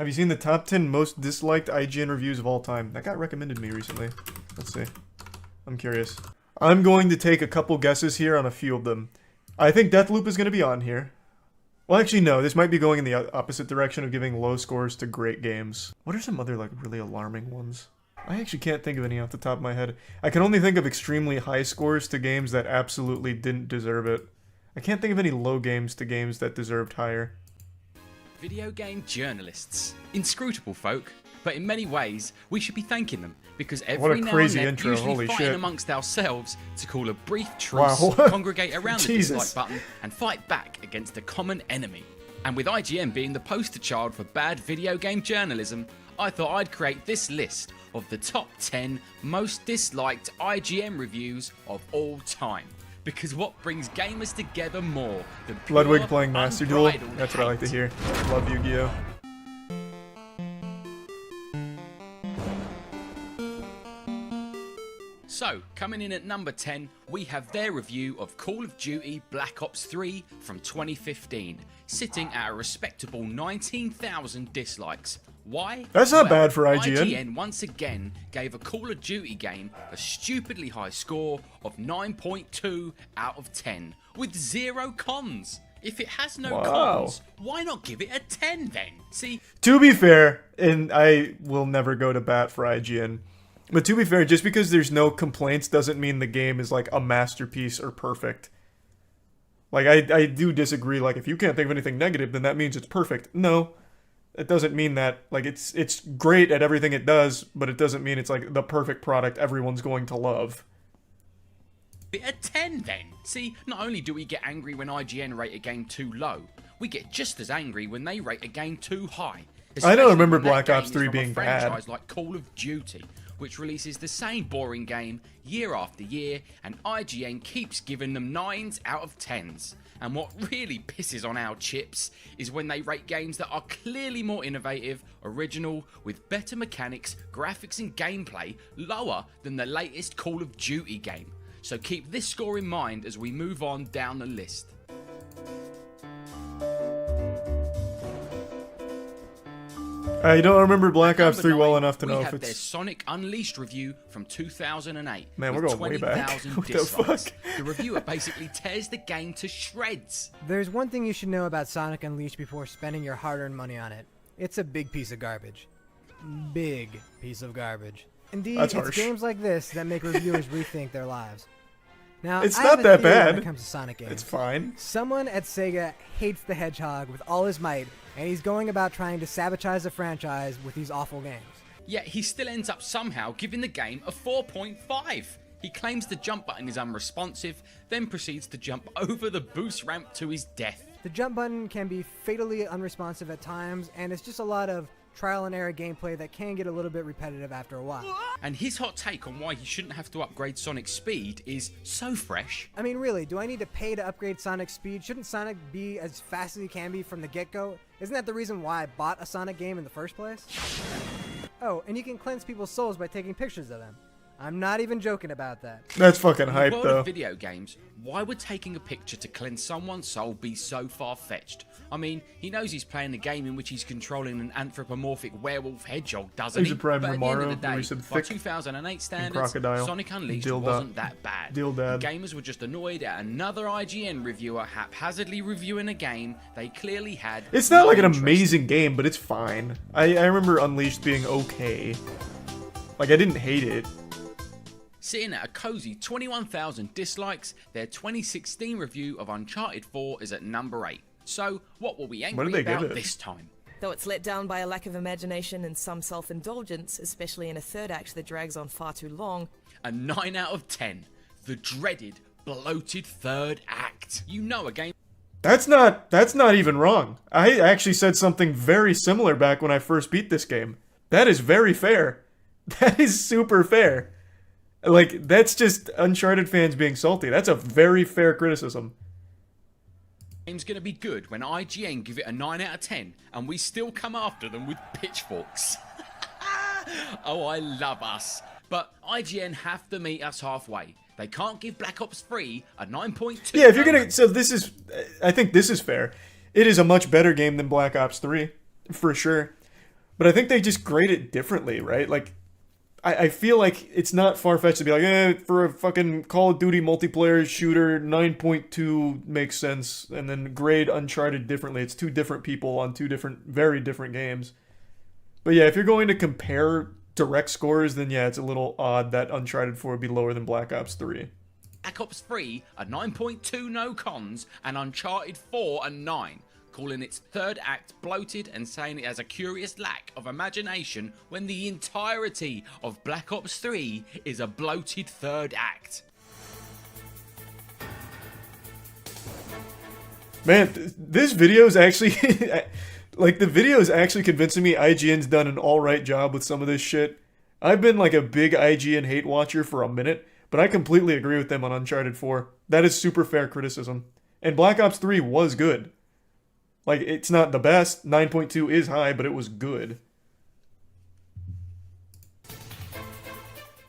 Have you seen the top 10 most disliked IGN reviews of all time? That got recommended to me recently. Let's see. I'm curious. I'm going to take a couple guesses here on a few of them. I think Deathloop is going to be on here. Well, actually, no. This might be going in the opposite direction of giving low scores to great games. What are some other, like, really alarming ones? I actually can't think of any off the top of my head. I can only think of extremely high scores to games that absolutely didn't deserve it. I can't think of any low games to games that deserved higher. Video game journalists. Inscrutable folk, but in many ways, we should be thanking them, because every now and then, intro. usually Holy fighting shit. amongst ourselves to call a brief truce, Wow. congregate around the Jesus. dislike button, and fight back against a common enemy. And with IGN being the poster child for bad video game journalism, I thought I'd create this list of the top 10 most disliked IGN reviews of all time. Because what brings gamers together more than pure, Ludwig playing Master Duel. unbridled That's what I like to hate? hear. Love Yu-Gi-Oh! So, coming in at number 10, we have their review of Call of Duty Black Ops 3 from 2015, sitting at a respectable 19,000 dislikes. Why? That's not bad for IGN. IGN once again gave a Call of Duty game a stupidly high score of 9.2 out of 10, with 0 cons. If it has no cons, why not give it a 10 then? See, To be fair, and I will never go to bat for IGN, but to be fair, just because there's no complaints doesn't mean the game is like a masterpiece or perfect. Like, I do disagree. Like, if you can't think of anything negative, then that means it's perfect. No, it doesn't mean that. Like, it's great at everything it does, but it doesn't mean it's like the perfect product everyone's going to love. a 10 then. See, not only do we get angry when IGN rate a game too low, we get just as angry when they rate a game too high. I don't remember Especially when that Black Ops game is 3 from being a bad. franchise like Call of Duty, which releases the same boring game year after year, and IGN keeps giving them 9s out of 10s. And what really pisses on our chips is when they rate games that are clearly more innovative, original, with better mechanics, graphics and gameplay lower than the latest Call of Duty game. So keep this score in mind as we move on down the list. I don't remember Black Ops 3 well 9, enough to know we if have their it's... Sonic Unleashed review from 2008. Man, we're with going way back. 20,000 What the dislikes. fuck? The reviewer basically tears the game to shreds. There's one thing you should know about Sonic Unleashed before spending your hard-earned money on it. It's a big piece of garbage. Big piece of garbage. Indeed, That's it's harsh. games like this that make reviewers rethink their lives. Now, It's I not have a that theory bad. when it comes to Sonic games. It's fine. Someone at Sega hates the Hedgehog with all his might, and he's going about trying to sabotage the franchise with these awful games. Yet he still ends up somehow giving the game a 4.5. He claims the jump button is unresponsive, then proceeds to jump over the boost ramp to his death. The jump button can be fatally unresponsive at times, and it's just a lot of trial and error gameplay that can get a little bit repetitive after a while. And his hot take on why he shouldn't have to upgrade Sonic's speed is so fresh. I mean, really, do I need to pay to upgrade Sonic's speed? Shouldn't Sonic be as fast as he can be from the get-go? Isn't that the reason why I bought a Sonic game in the first place? Oh, and you can cleanse people's souls by taking pictures of them. I'm not even joking about that. That's fucking In the hype, world though. of video games, why would taking a picture to cleanse someone's soul be so far-fetched? I mean, he knows he's playing a game in which he's controlling an anthropomorphic werewolf hedgehog, doesn't He's he? a Prime But at the end Romaro, of the day, where he said by thick 2008 standards, crocodile. Sonic Unleashed Dildo. wasn't that bad. Dildad. And gamers were just annoyed at another IGN reviewer haphazardly reviewing a game they clearly had It's not no like an interest in. amazing game, but it's fine. I remember Unleashed being okay. Like, I didn't hate it. Sitting at a cozy 21,000 dislikes, their 2016 review of Uncharted 4 is at number 8. So, what were we What angry did they give about it? this time? Though it's let down by a lack of imagination and some self-indulgence, especially in a third act that drags on far too long. A 9 out of 10. The dreaded, bloated third act. You know a game That's not even wrong. I actually said something very similar back when I first beat this game. That is very fair. That is super fair. Like, that's just Uncharted fans being salty. That's a very fair criticism. game's gonna be good when IGN give it a 9 out of 10 and we still come after them with pitchforks. Oh, I love us. But IGN have to meet us halfway. They can't give Black Ops 3 a 9.2. Yeah, if you're gonna... So this is... I think this is fair. It is a much better game than Black Ops 3. For sure. But I think they just grade it differently, right? Like, I feel like it's not far-fetched to be like, for a fucking Call of Duty multiplayer shooter, 9.2 makes sense, and then grade Uncharted differently. It's two different people on two very different games. But yeah, if you're going to compare direct scores, then yeah, it's a little odd that Uncharted 4 would be lower than Black Ops 3. Black Ops 3 a 9.2 no cons, and Uncharted 4 a 9, calling its third act bloated and saying it has a curious lack of imagination when the entirety of Black Ops 3 is a bloated third act. Man, this video is actually... like, the video is actually convincing me IGN's done an alright job with some of this shit. I've been like a big IGN hate watcher for a minute, but I completely agree with them on Uncharted 4. That is super fair criticism. And Black Ops 3 was good. Like, it's not the best. 9.2 is high, but it was good.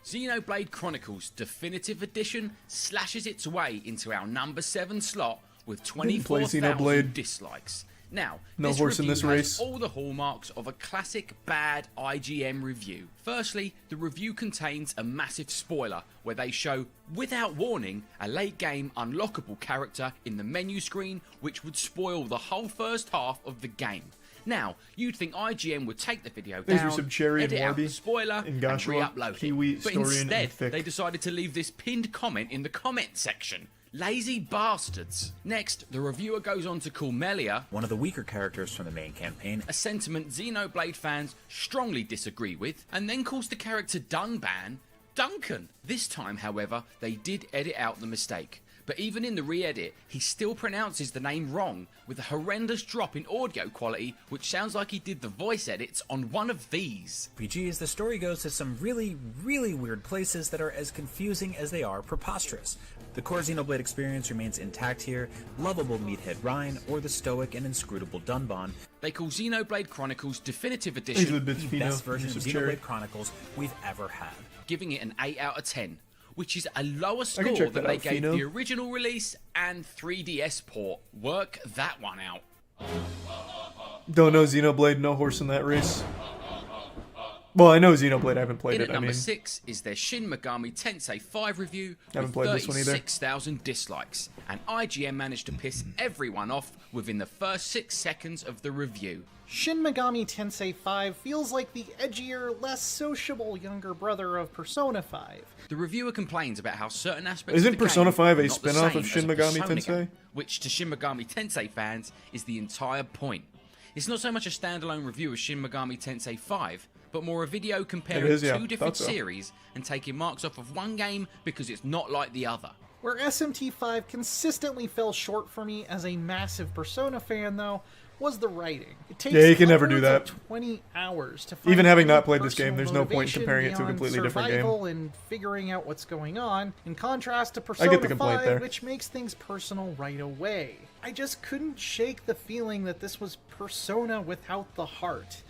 Xenoblade Chronicles Definitive Edition slashes its way into our number 7 slot with 24,000 dislikes. Now, no this horse in review this has race. all the hallmarks of a classic bad IGN review. Firstly, the review contains a massive spoiler where they show, without warning, a late game unlockable character in the menu screen which would spoil the whole first half of the game. Now, you'd think IGN would take the video down, edit out the spoiler, and re-upload it. But instead, they decided to leave this pinned comment in the comment section. Lazy bastards. Next, the reviewer goes on to call Melia, one of the weaker characters from the main campaign, a sentiment Xenoblade fans strongly disagree with, and then calls the character Dunban Duncan. This time, however, they did edit out the mistake. But even in the re-edit, he still pronounces the name wrong, with a horrendous drop in audio quality, which sounds like he did the voice edits on one of these. RPG, as the story goes, to some really, really weird places that are as confusing as they are preposterous. The core Xenoblade experience remains intact here, lovable meathead Ryan, or the stoic and inscrutable Dunban. They call Xenoblade Chronicles Definitive Edition the best version of Xenoblade Chronicles we've ever had, giving it an 8 out of 10. Which is a lower score than they gave the original release and 3DS port. Work that one out. Don't know Xenoblade, no horse in that race. Well, I know Xenoblade, I haven't played it. At number 6 is their Shin Megami Tensei 5 review with 36,000 dislikes. And IGN managed to piss everyone off within the first 6 seconds of the review. Shin Megami Tensei 5 feels like the edgier, less sociable younger brother of Persona 5. The reviewer complains about how certain aspects Isn't of the Persona game 5 are a not the spin-off same of Shin as a Megami Persona Tensei? game, which to Shin Megami Tensei fans is the entire point. It's not so much a standalone review of Shin Megami Tensei 5, but more a video comparing two different series and taking marks off of one game because it's not like the other. Where SMT5 consistently fell short for me as a massive Persona fan, though, was the writing. It takes you can never do that. 20 hours to find even having not played this game, there's no point in comparing it to a completely different game. And figuring out what's going on, in contrast to Persona 5, which makes things personal right away. I just couldn't shake the feeling that this was Persona without the heart.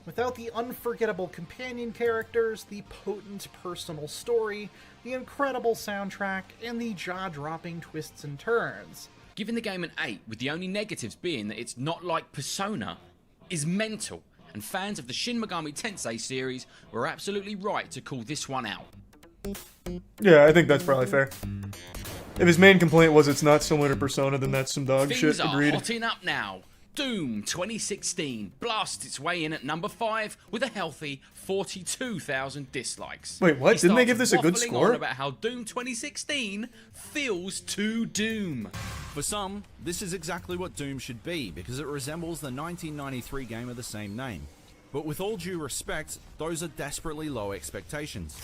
Without the unforgettable companion characters, the potent personal story, the incredible soundtrack, and the jaw-dropping twists and turns. Giving the game an 8, with the only negatives being that it's not like Persona, is mental, and fans of the Shin Megami Tensei series were absolutely right to call this one out. Yeah, I think that's probably fair. If his main complaint was it's not similar to Persona, then that's some dog shit, agreed. Things are hotting up now. Doom 2016 blasts its way in at number 5 with a healthy 42,000 dislikes. Wait, what? Didn't they give this a good score? On about how Doom 2016 feels too Doom. For some, this is exactly what Doom should be, because it resembles the 1993 game of the same name. But with all due respect, those are desperately low expectations.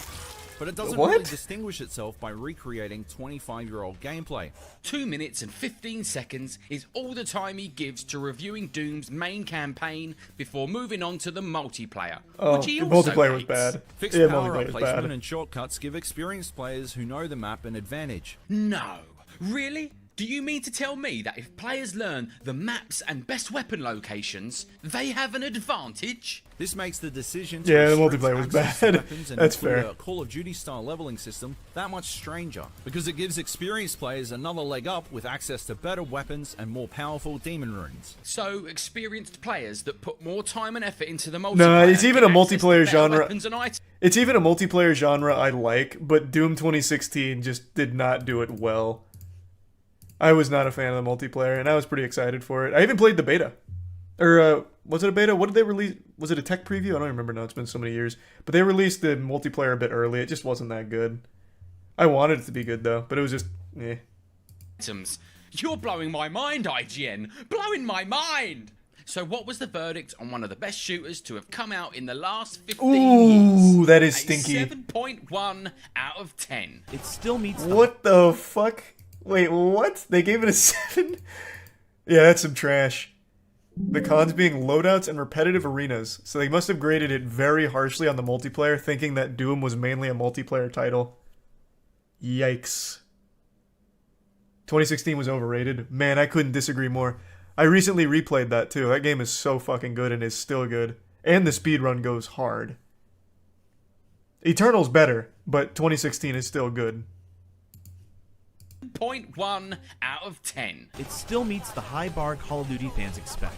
But it doesn't really distinguish itself by recreating 25-year-old gameplay. 2 minutes and 15 seconds is all the time he gives to reviewing Doom's main campaign before moving on to the multiplayer, which he the also multiplayer was hates. bad. Fixed power-up placement and shortcuts give experienced players who know the map an advantage. No. Really? Do you mean to tell me that if players learn the maps and best weapon locations, they have an advantage? This makes the decision Yeah, the restrict multiplayer was access to bad. weapons and That's include fair. a Call of Duty style leveling system that much stranger, because it gives experienced players another leg up with access to better weapons and more powerful demon runes. So, experienced players that put more time and effort into the multiplayer. No, it's even a get access to multiplayer better genre. weapons and items. It's even a multiplayer genre I like, but Doom 2016 just did not do it well. I was not a fan of the multiplayer, and I was pretty excited for it. I even played the beta. Or, was it a beta? What did they release? Was it a tech preview? I don't remember now. It's been so many years. But they released the multiplayer a bit early. It just wasn't that good. I wanted it to be good, though, but it was just, eh. You're blowing my mind, IGN. Blowing my mind. So what was the verdict on one of the best shooters to have come out in the last 15 years? Ooh, that is stinky. A 7.1 out of 10. It still meets What the fuck? Wait, what? They gave it a 7? Yeah, that's some trash. The cons being loadouts and repetitive arenas, so they must have graded it very harshly on the multiplayer, thinking that Doom was mainly a multiplayer title. Yikes. 2016 was overrated. Man, I couldn't disagree more. I recently replayed that too. That game is so fucking good and is still good. And the speedrun goes hard. Eternal's better, but 2016 is still good. 0.1 out of 10. It still meets the high bar Call of Duty fans expect.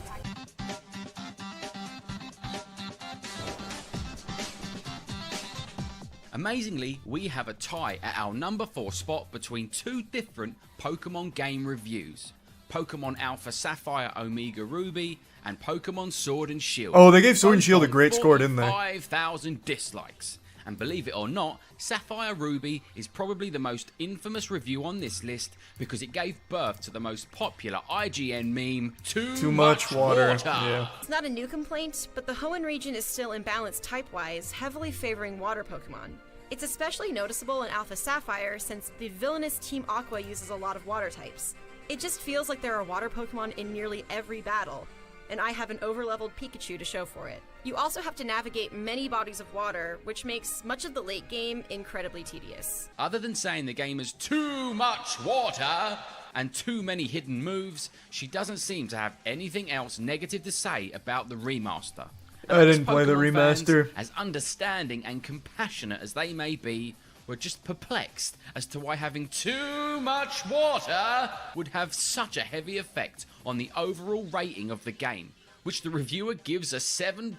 Amazingly, we have a tie at our number 4 spot between two different Pokemon game reviews. Pokemon Alpha Sapphire Omega Ruby and Pokemon Sword and Shield. Oh, they gave Sword and Both Shield a on great score, didn't they? 5,000 dislikes. And believe it or not, Sapphire Ruby is probably the most infamous review on this list because it gave birth to the most popular IGN meme, Too much water. Yeah. It's not a new complaint, but the Hoenn region is still imbalanced type-wise, heavily favoring water Pokemon. It's especially noticeable in Alpha Sapphire since the villainous Team Aqua uses a lot of water types. It just feels like there are water Pokemon in nearly every battle, and I have an overleveled Pikachu to show for it. You also have to navigate many bodies of water, which makes much of the late game incredibly tedious. Other than saying the game has too much water and too many hidden moves, she doesn't seem to have anything else negative to say about the remaster. I didn't play the Pokemon fans, remaster. as understanding and compassionate as they may be, were just perplexed as to why having too much water would have such a heavy effect on the overall rating of the game, which the reviewer gives a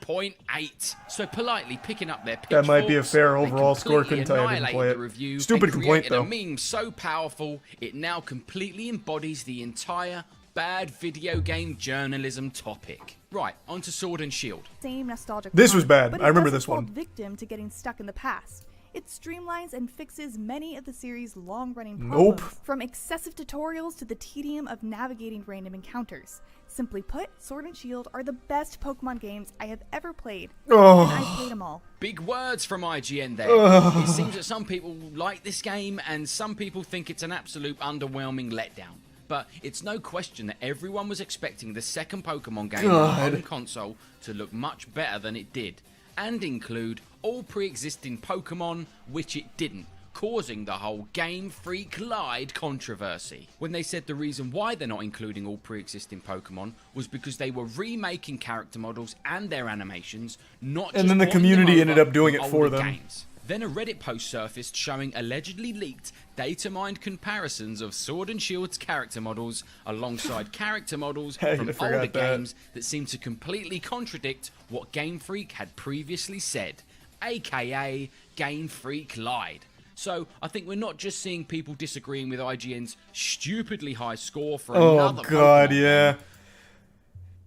7.8. So politely picking up their pitchforks, That might be a fair they overall score. completely Couldn't tell you I didn't annihilated play the it. review Stupid and complaint, created though. a meme so powerful it now completely embodies the entire bad video game journalism topic. Right, onto Sword and Shield. Same nostalgic This con, was bad. but I remember it doesn't this one. fall victim to getting stuck in the past. It streamlines and fixes many of the series' long-running Nope. problems, from excessive tutorials to the tedium of navigating random encounters. Simply put, Sword and Shield are the best Pokemon games I have ever played, and I've played them all. Big words from IGN there. It seems that some people like this game and some people think it's an absolute underwhelming letdown. But it's no question that everyone was expecting the second Pokemon game on the home console to look much better than it did, and include all pre-existing Pokemon, which it didn't, causing the whole Game Freak lied controversy. When they said the reason why they're not including all pre-existing Pokemon was because they were remaking character models and their animations, not just And then the porting community them ended over up doing from it for older them. games. Then a Reddit post surfaced showing allegedly leaked data mined comparisons of Sword and Shield's character models alongside character models Hey, from I forgot older that. games that seem to completely contradict what Game Freak had previously said, aka Game Freak lied. So I think we're not just seeing people disagreeing with IGN's stupidly high score for another God, Pokemon yeah. game.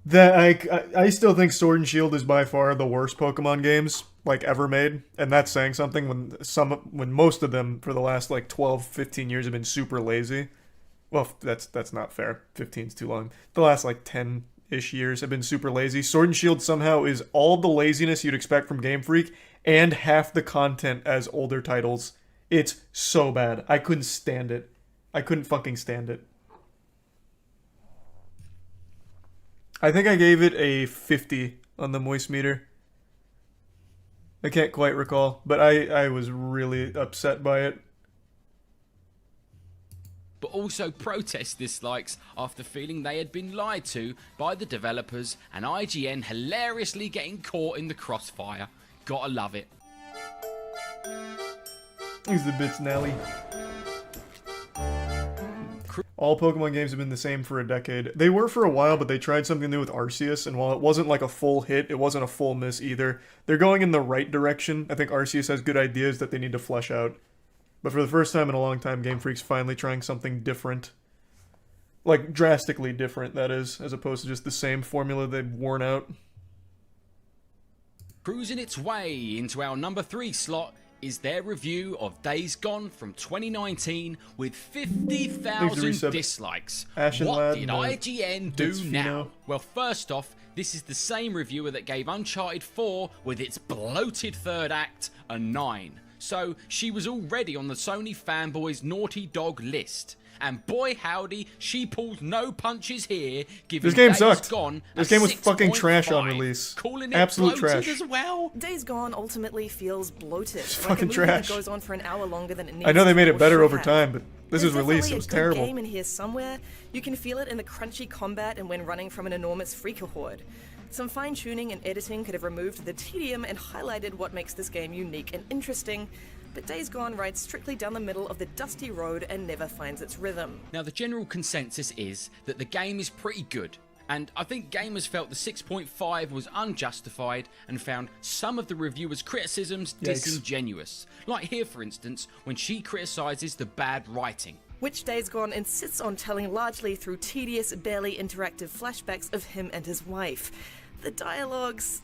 That I still think Sword and Shield is by far the worst Pokemon games like ever made, and that's saying something when most of them for the last like 12, 15 years have been super lazy. Well, that's not fair. 15's too long. The last like 10-ish years have been super lazy. Sword and Shield somehow is all the laziness you'd expect from Game Freak and half the content as older titles. It's so bad. I couldn't stand it. I couldn't fucking stand it. I think I gave it a 50 on the moist meter. I can't quite recall, but I was really upset by it. but also protest dislikes after feeling they had been lied to by the developers, and IGN hilariously getting caught in the crossfire. Gotta love it. He's the bits, Nelly. All Pokemon games have been the same for a decade. They were for a while, but they tried something new with Arceus, and while it wasn't like a full hit, it wasn't a full miss either. They're going in the right direction. I think Arceus has good ideas that they need to flesh out. But for the first time in a long time, Game Freak's finally trying something different. Like, drastically different, that is, as opposed to just the same formula they've worn out. Cruising its way into our number 3 slot is their review of Days Gone from 2019 with 50,000 dislikes. What did IGN do now? Well, first off, this is the same reviewer that gave Uncharted 4 with its bloated third act a 9. So she was already on the Sony fanboys' naughty dog list. And boy howdy, she pulled no punches here, giving this game Days sucked. Gone this game was fucking 6.5, trash on release. Calling it absolute bloated trash. as well. Days Gone ultimately feels bloated. It's like fucking a movie trash. That goes on for an hour longer than it needs. I know they made to it better or over should time, have. but this There's is released. definitely It was a good terrible. game in here somewhere. You can feel it in the crunchy combat and when running from an enormous freaker horde. Some fine-tuning and editing could have removed the tedium and highlighted what makes this game unique and interesting, but Days Gone rides strictly down the middle of the dusty road and never finds its rhythm. Now, the general consensus is that the game is pretty good, and I think gamers felt the 6.5 was unjustified and found some of the reviewers' criticisms disingenuous. Like here, for instance, when she criticises the bad writing. Which Days Gone insists on telling largely through tedious, barely interactive flashbacks of him and his wife. The dialogue's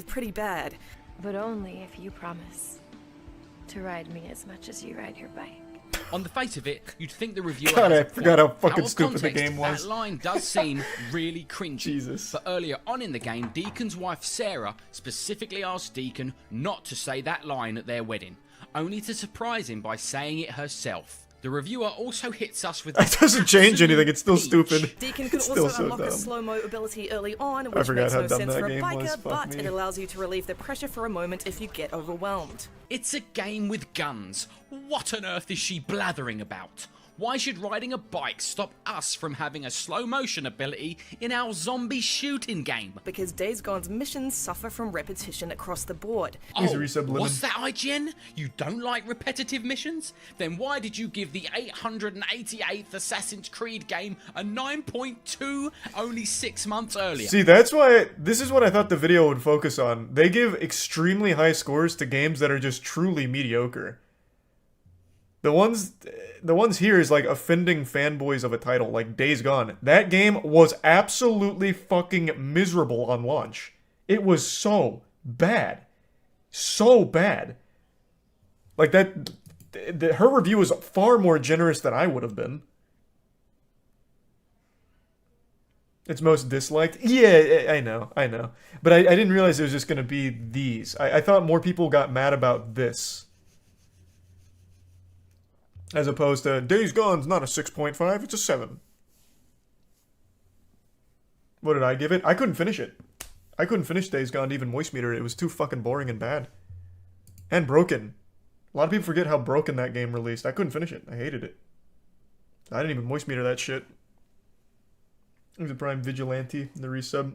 pretty bad. But only if you promise to ride me as much as you ride your bike. On the face of it, you'd think the reviewer God, has I a forgot point. how fucking Out of stupid the context, game was. That line does seem really cringy. Jesus. But earlier on in the game, Deacon's wife Sarah specifically asked Deacon not to say that line at their wedding, only to surprise him by saying it herself. The reviewer also hits us with... It doesn't change anything, it's still stupid. Deacon can also unlock a slow-mo ability early on, which makes no sense for a biker, but it allows you to relieve the pressure for a moment if you get overwhelmed. It's a game with guns. What on earth is she blathering about? Why should riding a bike stop us from having a slow motion ability in our zombie shooting game? Because Days Gone's missions suffer from repetition across the board. Oh, what's that, IGN? You don't like repetitive missions? Then why did you give the 888th Assassin's Creed game a 9.2 only 6 months earlier? See, that's why this is what I thought the video would focus on. They give extremely high scores to games that are just truly mediocre. The ones here is like offending fanboys of a title, like Days Gone. That game was absolutely fucking miserable on launch. It was so bad. So bad. Like that, her review was far more generous than I would have been. It's most disliked? Yeah, I know. But I didn't realize it was just going to be these. I thought more people got mad about this. As opposed to, Days Gone's not a 6.5, it's a 7. What did I give it? I couldn't finish it. I couldn't finish Days Gone to even moist meter. It was too fucking boring and bad. And broken. A lot of people forget how broken that game released. I couldn't finish it. I hated it. I didn't even moist meter that shit. It was a Prime Vigilante, the resub.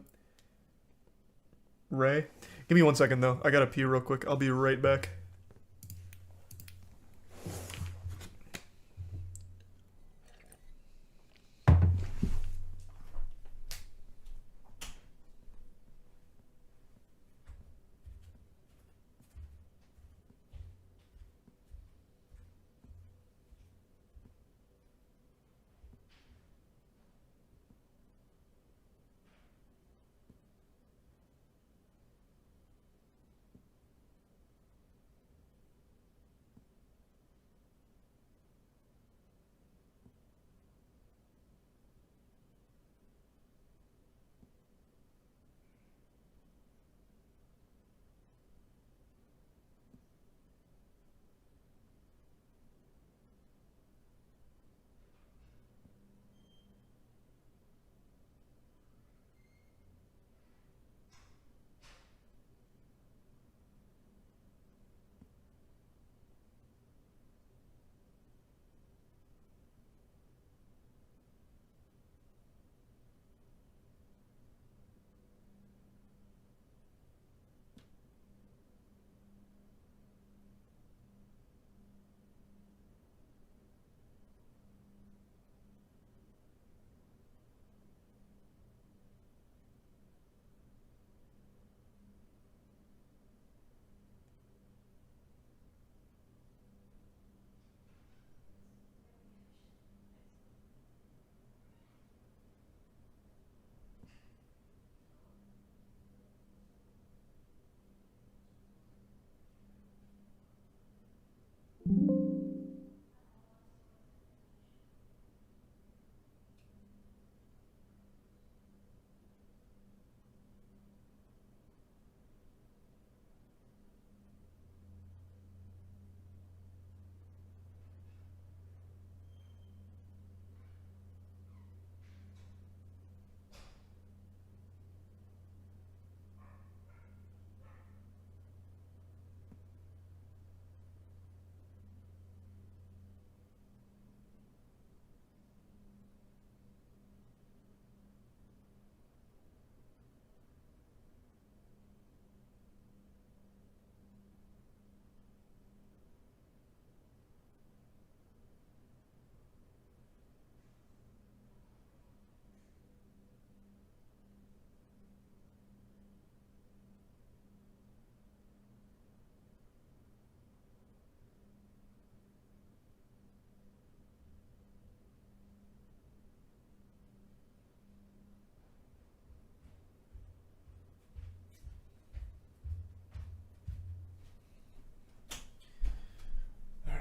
Ray. Give me 1 second though. I gotta pee real quick. I'll be right back.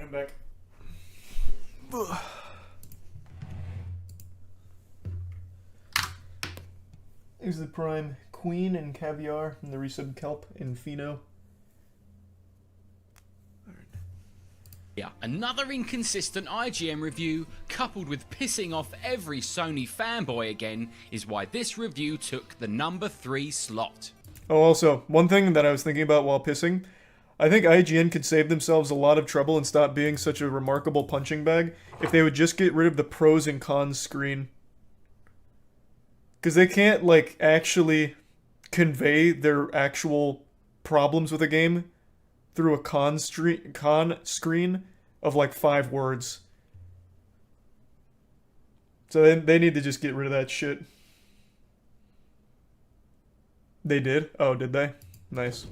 I'm back. Here's the prime queen and caviar and the resub kelp in Fino. Yeah, another inconsistent IGN review, coupled with pissing off every Sony fanboy again, is why this review took the number 3 slot. Oh, also, one thing that I was thinking about while pissing, I think IGN could save themselves a lot of trouble and stop being such a remarkable punching bag if they would just get rid of the pros and cons screen. Because they can't, like, actually convey their actual problems with a game through a con screen of, like, 5 words. So they need to just get rid of that shit. They did? Oh, did they? Nice.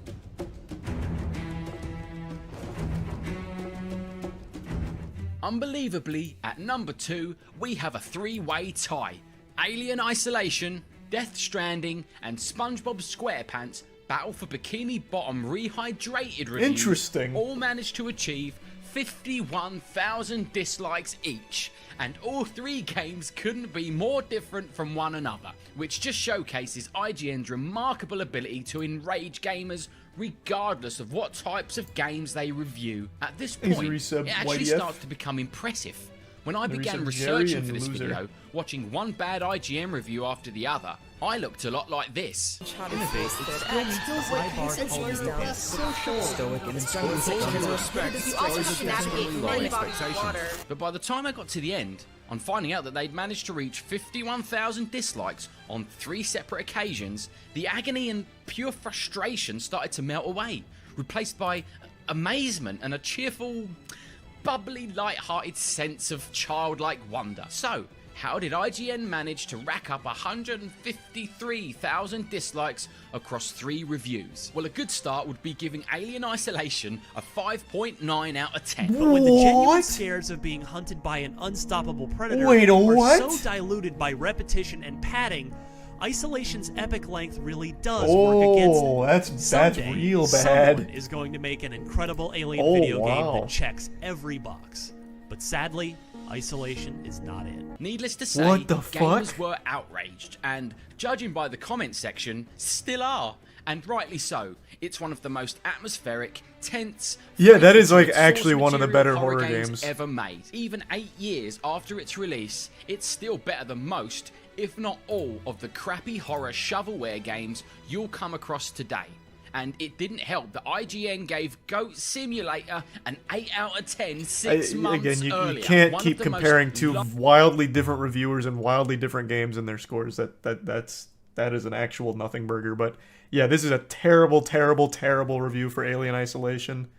Unbelievably, at number 2, we have a 3-way tie. Alien Isolation, Death Stranding, and SpongeBob SquarePants Battle for Bikini Bottom Rehydrated reviews Interesting. all managed to achieve 51,000 dislikes each, and all 3 games couldn't be more different from one another, which just showcases IGN's remarkable ability to enrage gamers regardless of what types of games they review. At this point, it actually starts to become impressive. When I began researching for this video, watching one bad IGN review after the other, I looked a lot like this. But by the time I got to the end, on finding out that they'd managed to reach 51,000 dislikes on 3 separate occasions, the agony and pure frustration started to melt away, replaced by amazement and a cheerful, bubbly, light-hearted sense of childlike wonder. So, how did IGN manage to rack up 153,000 dislikes across 3 reviews? Well, a good start would be giving Alien Isolation a 5.9 out of 10. But when the genuine scares of being hunted by an unstoppable predator are so diluted by repetition and padding, Isolation's epic length really does work against it. That's real bad. Someone is going to make an incredible Alien video game that checks every box. But sadly, Isolation is not it. Needless to say, gamers were outraged, and judging by the comment section, still are. And rightly so. It's one of the most atmospheric, tense, yeah, that is like actually one of the better horror games ever made. Even 8 years after its release, it's still better than most, if not all, of the crappy horror shovelware games you'll come across today. And it didn't help that IGN gave Goat Simulator an 8 out of 10 6 months again, earlier. You can't keep comparing 2 wildly different reviewers and wildly different games and their scores. That is an actual nothing burger. But yeah, this is a terrible, terrible, terrible review for Alien Isolation.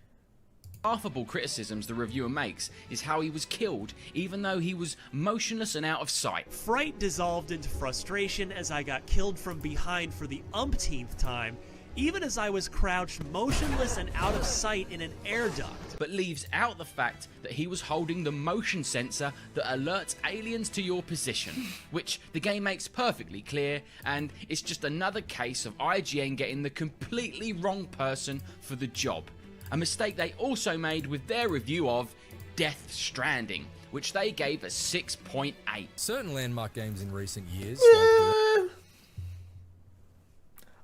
Laughable criticisms the reviewer makes is how he was killed, even though he was motionless and out of sight. Fright dissolved into frustration as I got killed from behind for the umpteenth time, even as I was crouched motionless and out of sight in an air duct. But leaves out the fact that he was holding the motion sensor that alerts aliens to your position, which the game makes perfectly clear, and it's just another case of IGN getting the completely wrong person for the job. A mistake they also made with their review of Death Stranding, which they gave a 6.8. Certain landmark games in recent years,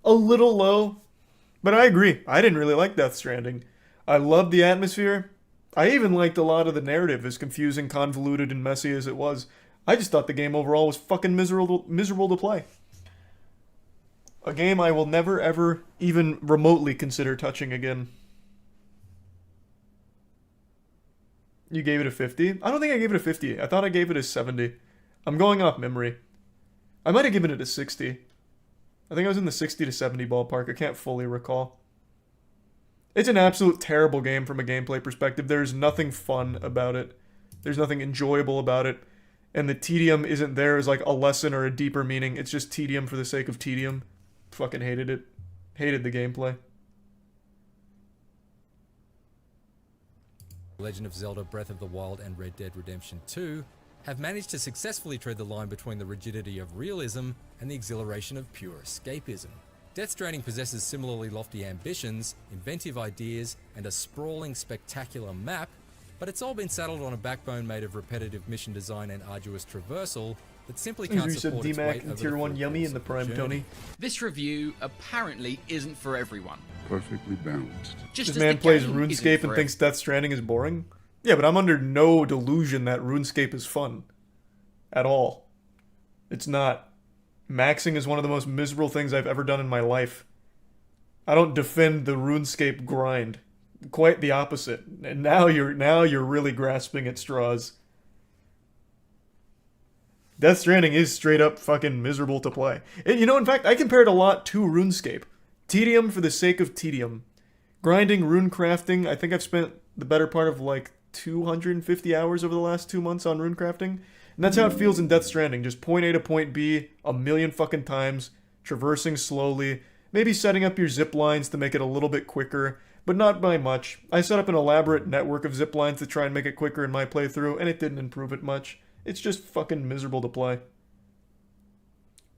a little low, but I agree. I didn't really like Death Stranding. I loved the atmosphere. I even liked a lot of the narrative, as confusing, convoluted, and messy as it was. I just thought the game overall was fucking miserable to play. A game I will never ever even remotely consider touching again. You gave it a 50? I don't think I gave it a 50. I thought I gave it a 70. I'm going off memory. I might have given it a 60. I think I was in the 60 to 70 ballpark. I can't fully recall. It's an absolute terrible game from a gameplay perspective. There's nothing fun about it. There's nothing enjoyable about it. And the tedium isn't there as like a lesson or a deeper meaning. It's just tedium for the sake of tedium. Fucking hated it. Hated the gameplay. Legend of Zelda Breath of the Wild and Red Dead Redemption 2 have managed to successfully tread the line between the rigidity of realism and the exhilaration of pure escapism. Death Stranding possesses similarly lofty ambitions, inventive ideas, and a sprawling, spectacular map, but it's all been saddled on a backbone made of repetitive mission design and arduous traversal that simply can't support its weight over Tier 1 yummy in the prime, journey. Tony. This review apparently isn't for everyone. Perfectly balanced. This man plays RuneScape and thinks Death Stranding is boring? Yeah, but I'm under no delusion that RuneScape is fun. At all. It's not. Maxing is one of the most miserable things I've ever done in my life. I don't defend the RuneScape grind. Quite the opposite. And now you're really grasping at straws. Death Stranding is straight up fucking miserable to play. And, you know, in fact, I compare it a lot to RuneScape. Tedium for the sake of tedium. Grinding, rune crafting, I think I've spent the better part of like 250 hours over the last 2 months on rune crafting. And that's how it feels in Death Stranding. Just point A to point B a million fucking times, traversing slowly, maybe setting up your zip lines to make it a little bit quicker, but not by much. I set up an elaborate network of zip lines to try and make it quicker in my playthrough, and it didn't improve it much. It's just fucking miserable to play.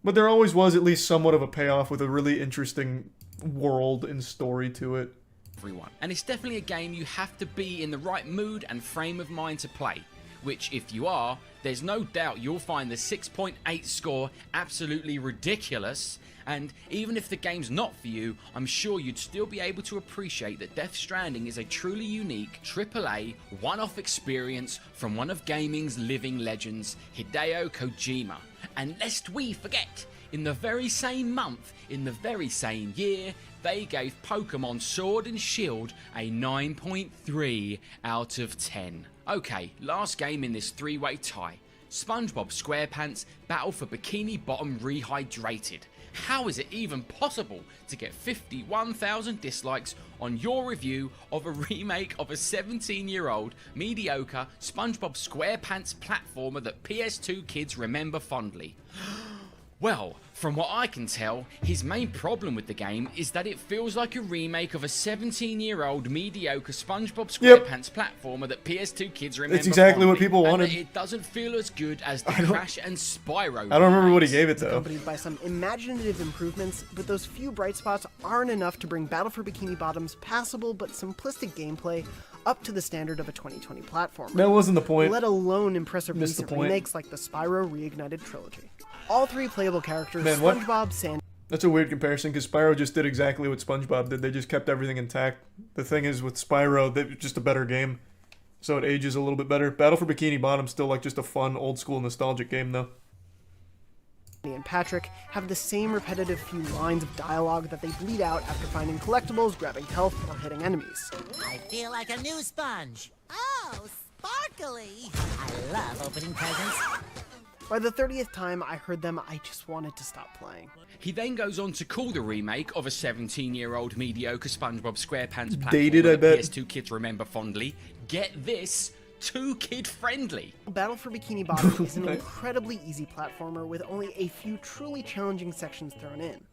But there always was at least somewhat of a payoff with a really interesting world and story to it. Everyone. And it's definitely a game you have to be in the right mood and frame of mind to play. Which, if you are, there's no doubt you'll find the 6.8 score absolutely ridiculous. And even if the game's not for you, I'm sure you'd still be able to appreciate that Death Stranding is a truly unique AAA one-off experience from one of gaming's living legends, Hideo Kojima. And lest we forget, in the very same month, in the very same year, they gave Pokemon Sword and Shield a 9.3 out of 10. Okay, last game in this three-way tie. SpongeBob SquarePants Battle for Bikini Bottom Rehydrated. How is it even possible to get 51,000 dislikes on your review of a remake of a 17-year-old mediocre SpongeBob SquarePants platformer that PS2 kids remember fondly? Well, from what I can tell, his main problem with the game is that it feels like a remake of a 17-year-old mediocre SpongeBob SquarePants platformer that PS2 kids remember. That's exactly fondly, what people wanted. And it doesn't feel as good as the Crash and Spyro. I don't remember what he gave it though. Accompanied by some imaginative improvements, but those few bright spots aren't enough to bring Battle for Bikini Bottom's passable but simplistic gameplay up to the standard of a 2020 platformer. That wasn't the point. Let alone impressive Missed recent the point. remakes like the Spyro Reignited trilogy. All three playable characters, Man, what? SpongeBob, Sandy... That's a weird comparison because Spyro just did exactly what SpongeBob did. They just kept everything intact. The thing is with Spyro, they're just a better game. So it ages a little bit better. Battle for Bikini Bottom's still like just a fun, old school, nostalgic game though. and Patrick have the same repetitive few lines of dialogue that they bleed out after finding collectibles, grabbing health, or hitting enemies. I feel like a new sponge. Oh, sparkly! I love opening presents. By the 30th time I heard them, I just wanted to stop playing. He then goes on to call the remake of a 17-year-old mediocre SpongeBob SquarePants platform Dated, I that bet. PS2 kids remember fondly. Get this, too kid-friendly. Battle for Bikini Bottom is an incredibly easy platformer with only a few truly challenging sections thrown in.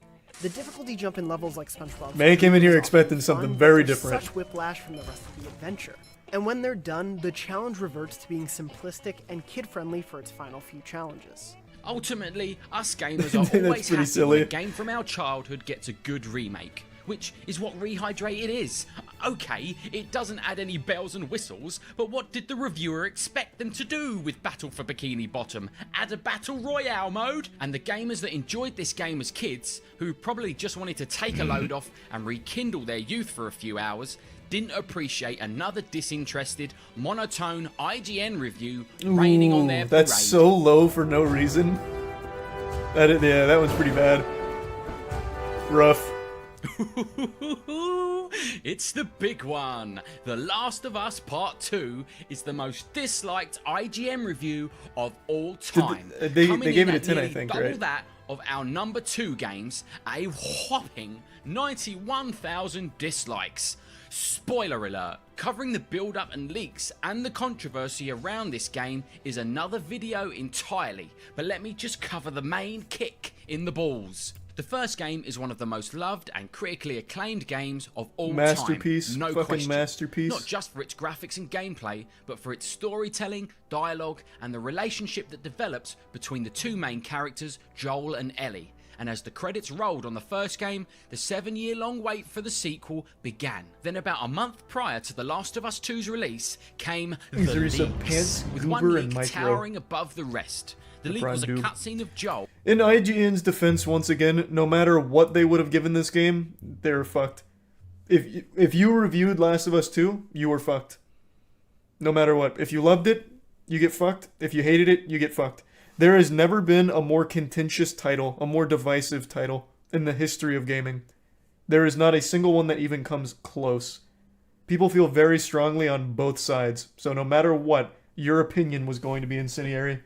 The difficulty jump in levels like SpongeBob Man came in here expecting something very different. Such whiplash from the rest of the adventure. And when they're done, the challenge reverts to being simplistic and kid-friendly for its final few challenges. Ultimately, us gamers are always happy silly. when a game from our childhood gets a good remake, which is what Rehydrated is. Okay, it doesn't add any bells and whistles, but what did the reviewer expect them to do with Battle for Bikini Bottom? Add a Battle Royale mode? And the gamers that enjoyed this game as kids, who probably just wanted to take a load off and rekindle their youth for a few hours, didn't appreciate another disinterested, monotone IGN review raining on their parade. That's so low for no reason. Yeah, that one's pretty bad. Rough. It's the big one. The Last of Us Part 2 is the most disliked IGN review of all time. They gave it a 10, I nearly think, double right? that of our number 2 games, a whopping 91,000 dislikes. Spoiler alert, covering the build-up and leaks and the controversy around this game is another video entirely, but let me just cover the main kick in the balls. The first game is one of the most loved and critically acclaimed games of all Masterpiece, time. No fucking question. masterpiece. Not just for its graphics and gameplay, but for its storytelling, dialogue, and the relationship that develops between the two main characters, Joel and Ellie. and as the credits rolled on the first game, the 7-year-long wait for the sequel began. Then about a month prior to The Last of Us 2's release came the leaks, with one leak towering above the rest. The leak was a cutscene of Joel. In IGN's defense, once again, no matter what they would have given this game, they were fucked. If you reviewed Last of Us 2, you were fucked. No matter what. If you loved it, you get fucked. If you hated it, you get fucked. There has never been a more contentious title, a more divisive title in the history of gaming. There is not a single one that even comes close. People feel very strongly on both sides, so no matter what, your opinion was going to be incendiary.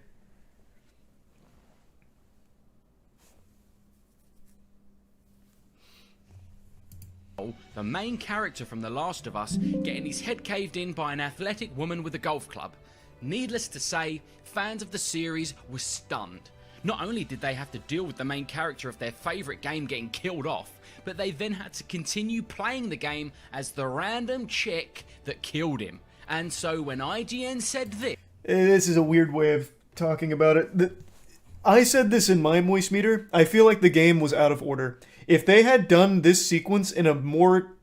The main character from The Last of Us getting his head caved in by an athletic woman with a golf club. Needless to say, fans of the series were stunned. Not only did they have to deal with the main character of their favourite game getting killed off, but they then had to continue playing the game as the random chick that killed him. And so when IGN said this is a weird way of talking about it. I said this in my Moist Meter. I feel like the game was out of order. If they had done this sequence in a more,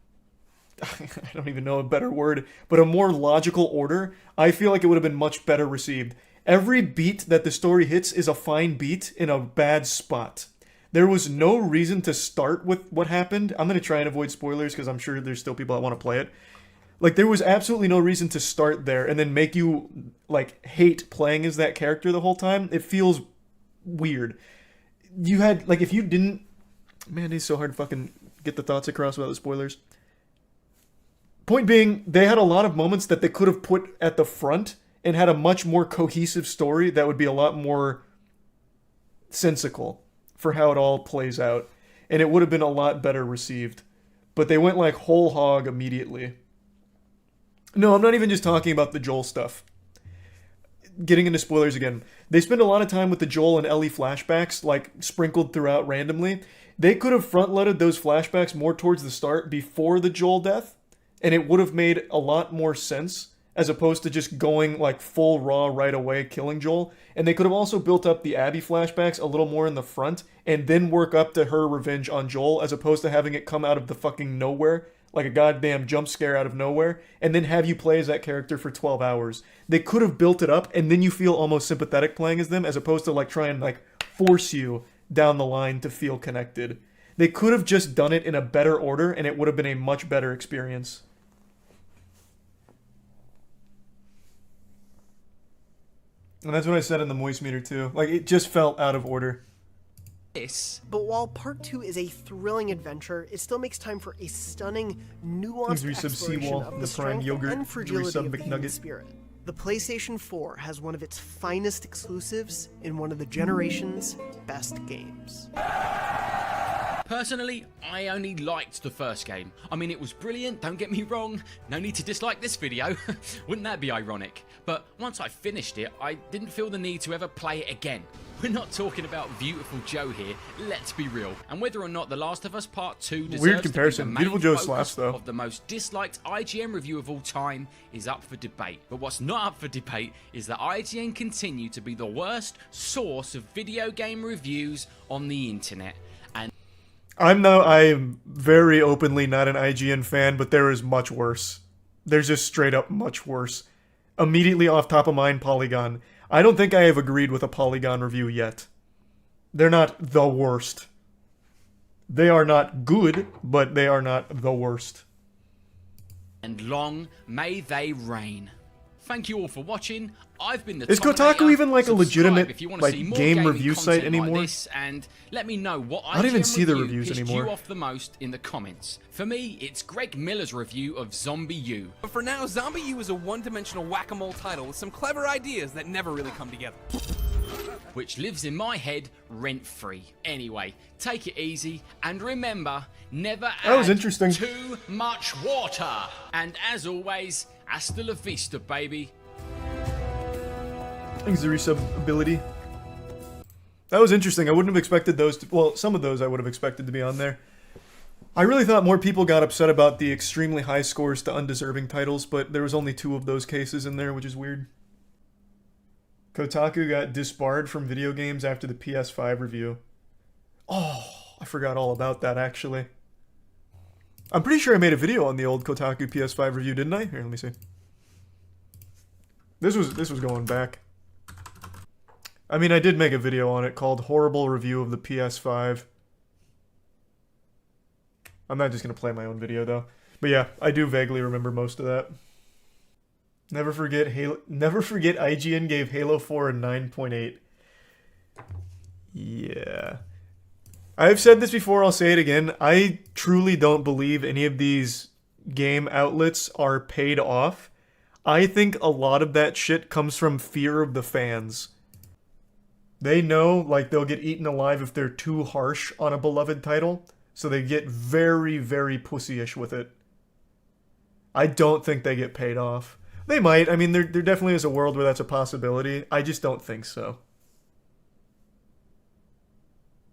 I don't even know a better word, but a more logical order, I feel like it would have been much better received. Every beat that the story hits is a fine beat in a bad spot. There was no reason to start with what happened. I'm going to try and avoid spoilers because I'm sure there's still people that want to play it. Like, there was absolutely no reason to start there and then make you, like, hate playing as that character the whole time. It feels weird. You had, like, if you didn't... Man, it's so hard to fucking get the thoughts across without the spoilers. Point being, they had a lot of moments that they could have put at the front and had a much more cohesive story that would be a lot more sensical for how it all plays out. And it would have been a lot better received. But they went like whole hog immediately. No, I'm not even just talking about the Joel stuff. Getting into spoilers again. They spend a lot of time with the Joel and Ellie flashbacks, like, sprinkled throughout randomly. They could have front-loaded those flashbacks more towards the start before the Joel death, and it would have made a lot more sense, as opposed to just going, like, full raw right away, killing Joel. And they could have also built up the Abby flashbacks a little more in the front, and then work up to her revenge on Joel, as opposed to having it come out of the fucking nowhere, like a goddamn jump scare out of nowhere, and then have you play as that character for 12 hours. They could have built it up, and then you feel almost sympathetic playing as them, as opposed to, like, try and, like, force you down the line to feel connected. They could have just done it in a better order, and it would have been a much better experience. And that's what I said in the Moist Meter, too. Like, it just felt out of order. But while Part 2 is a thrilling adventure, it still makes time for a stunning, nuanced exploration of the strength and fragility of the human spirit. The PlayStation 4 has one of its finest exclusives in one of the generation's best games. Personally, I only liked the first game. I mean, it was brilliant, don't get me wrong. No need to dislike this video. Wouldn't that be ironic? But once I finished it, I didn't feel the need to ever play it again. We're not talking about Beautiful Joe here, let's be real. And whether or not The Last of Us Part 2 deserves weird comparison. to be the Beautiful main Joe slaps, though. of the most disliked IGN review of all time is up for debate. But what's not up for debate is that IGN continue to be the worst source of video game reviews on the internet. And I am very openly not an IGN fan, but there is much worse. There's just straight up much worse. Immediately off top of mind, Polygon. I don't think I have agreed with a Polygon review yet. They're not the worst. They are not good, but they are not the worst. And long may they reign. Thank you all for watching. I've been the Is Kotaku even like a legitimate if you want to see more game review site anymore? Like this, and let me know what I don't even see the reviews pissed anymore. you off the most in the comments. For me, it's Greg Miller's review of Zombie U. But for now, Zombie U is a one-dimensional whack-a-mole title with some clever ideas that never really come together. Which lives in my head rent-free. Anyway, take it easy, and remember, never add too much water. And as always, hasta la vista, baby. Thanks, the resub ability. That was interesting. I wouldn't have expected those to... Well, some of those I would have expected to be on there. I really thought more people got upset about the extremely high scores to undeserving titles, but there was only 2 of those cases in there, which is weird. Kotaku got disbarred from video games after the PS5 review. Oh, I forgot all about that, actually. I'm pretty sure I made a video on the old Kotaku PS5 review, didn't I? Here, let me see. This was going back. I mean, I did make a video on it called Horrible Review of the PS5. I'm not just going to play my own video, though. But yeah, I do vaguely remember most of that. Never forget IGN gave Halo 4 a 9.8. Yeah. I've said this before, I'll say it again. I truly don't believe any of these game outlets are paid off. I think a lot of that shit comes from fear of the fans. They know, like, they'll get eaten alive if they're too harsh on a beloved title, so they get very, very pussyish with it. I don't think they get paid off. They might. I mean, there definitely is a world where that's a possibility. I just don't think so.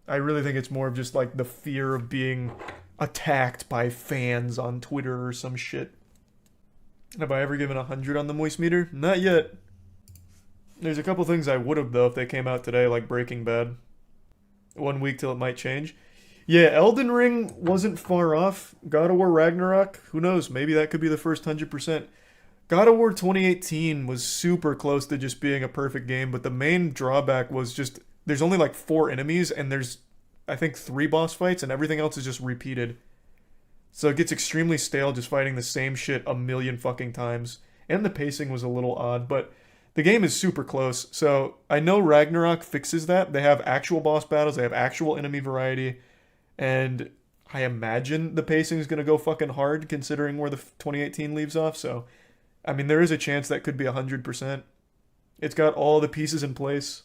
I really think it's more of just, like, the fear of being attacked by fans on Twitter or some shit. Have I ever given 100 on the Moist meter? Not yet. There's a couple things I would have, though, if they came out today, like Breaking Bad. 1 week till it might change. Yeah, Elden Ring wasn't far off. God of War Ragnarok, who knows? Maybe that could be the first 100%. God of War 2018 was super close to just being a perfect game, but the main drawback was just there's only like 4 enemies, and there's, I think, 3 boss fights, and everything else is just repeated. So it gets extremely stale just fighting the same shit a million fucking times. And the pacing was a little odd, but the game is super close. So I know Ragnarok fixes that. They have actual boss battles, they have actual enemy variety, and I imagine the pacing is going to go fucking hard considering where the 2018 leaves off. So, I mean, there is a chance that could be 100%. It's got all the pieces in place.